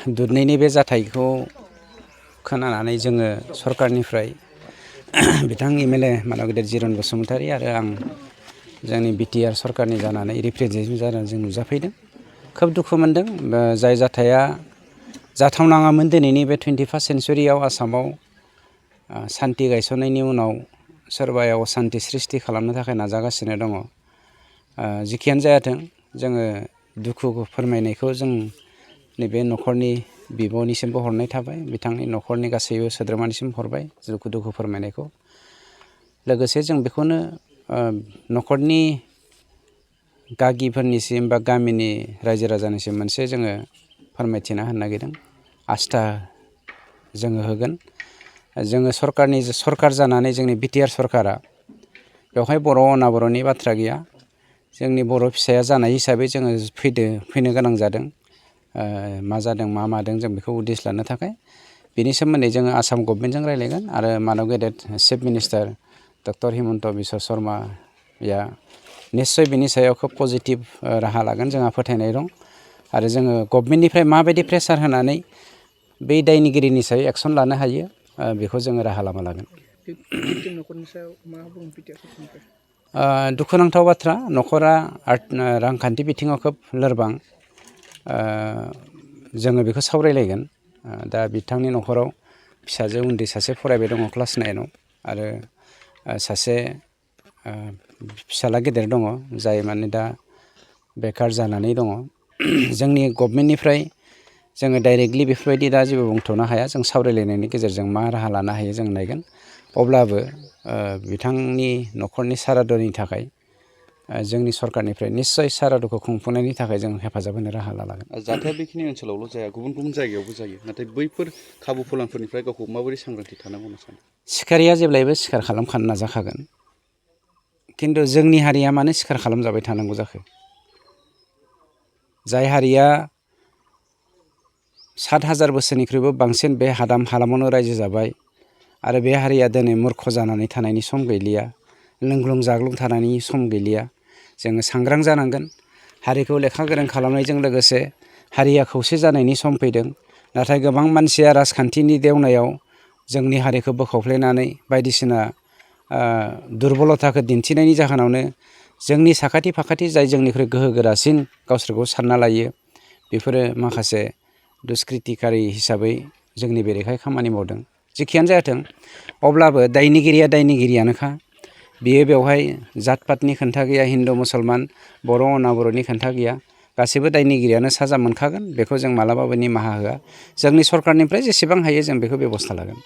दिनैनि बे जाथायखौ खोनानानै जोङो सरकारनिफ्राय बिथां एमएलए मानाव गेदेर जिरन बसुमतारी आरो आं जोंनि बिटिआर सरकारनि जानानै रिप्रेजेन्टेटिभ जानानै जों नुजाफैदों। खोब दुखु मोनदों जाय जाथाया जाथावनाङामोन। दिनैनि बे 21st सेन्चुरियाव आसामाव सान्थि गायसननायनि उनाव सोरबाया असान्थि सृष्टि खालामनो थाखाय नाजागासिनो दङ। जिखियानो जायाथों जोङो दुखु फोरमायनायखौ जों नैबे न'खरनि बिब'निसिमबो हरनाय थाबाय, बिथांनि न'खरनि गासैबो सोद्रोमानिसिम हरबाय दुखु फोरमायनायखौ। लोगोसे जों बेखौनो न'खरनि गागिफोरनिसिम बा गामिनि रायजो राजानिसिम मोनसे जोङो फोरमायथिना होनो नागिरदों। आस्था जोङो होगोन। जोङो सरकार जानानै जोंनि बिटिआर सरकारा बेवहाय बर' अनाबर'नि बाथ्रा गैया। जोंनि बर' फिसाया जानाय हिसाबै जोङो फैनो गोनां जादों। मा जादों मा मादों जों बेखौ उदिस लानो थाखाय बेनि सोमोन्दै जोङो आसाम गभर्नमेन्टजों रायज्लायगोन आरो मानब गेदेर chief minister doctor Himanta Biswa शर्माया निस्सय बिनि सायाव खोब पजिटिभ राहा लागोन जोंहा फोथायनाय दं। आरो जोङो गभर्नमेन्टनिफ्राय माबायदि प्रेसार होनानै बै दायनिगिरिनि सायाव एक्सन लानो हायो बेखौ जोङो राहा लामा लागोन। दुखुनांथाव बाथ्रा, न'खरा रांखान्थि बिथिङाव खोब लोरबां। जोङो बेखौ सावरायलायगोन। दा बिथांनि न'खराव फिसाजो उन्दै सासे फरायबाय दङ क्लास 9आव आरो सासे फिसाला गेदेर दङ जाय माने दा बेखार जानानै दङ। जोंनि गभर्नमेन्टनिफ्राय जोङो डाइरेक्टलि बेफोरबायदि दा जेबो बुंथ'नो हाया। जों सावरायलायनायनि गेजेरजों मा राहा लानो हायो जों नायगोन। अब्लाबो बिथांनि न'खरनि सारादुनि थाखाय जोंनि सरकारनिफ्राय निस्सय सारादुखौ खुंफुंनायनि थाखाय जों हेफाजाब होनो राहा लागोन। जाथाया बेखिनि ओनसोलावल' जाया, गुबुन गुबुन जायगायावबो जायो। नाथाय बैफोर खाबु फलानफोरनिफ्राय गावखौ माबोरै सांग्रांथि थानांगौ होनना सानो? सिखारिया जेब्लायबो सिखार खालामखानो नाजाखागोन। खिन्थु जोंनि हारिया मानो सिखार खालामजाबाय थानांगौ जाखो? जाय हारिया 7,000 बोसोरनिख्रुइबो बांसिन बे हालामावनो रायजो जाबाय आरो बे हारिया दिनै मूर्ख जानानै थानायनि सम गैलिया, लोंग्लुं जाग्लुं थानायनि सम गैलिया। जोङो सांग्रां जानांगोन। हारिखौ लेखा गोरों खालामनायजों लोगोसे हारिया खौसे जानायनि सम फैदों। नाथाय गोबां मानसिया राजखान्थिनि देवनायाव जोंनि हारिखौ बोखावफ्लेनानै बायदिसिना दुरबलथाखौ दिन्थिनायनि जाहोनावनो जोंनि साखाथि फाखाथि जाय जोंनिख्रुइ गोहो गोरासिन गावसोरखौ सानना लायो, बेफोरो माखासे दुष्कृतिकारि हिसाबै जोंनि बेरेखायै खामानि मावदों। जेखियानो जायाथों अब्लाबो दायनिगिरिया दायनिगिरियानोखा। बियो बेवहाय जात पातनि खोथा गैया, हिन्दु मुसलमान बर' अनाबर'नि खोथा गैया। गासैबो दायनिगिरियानो साजा मोनखागोन। बेखौ जों मालाबाबो निमाहा होआ। जोंनि सरकारनिफ्राय जेसेबां हायो जों बेखौ बेब'स्था लागोन।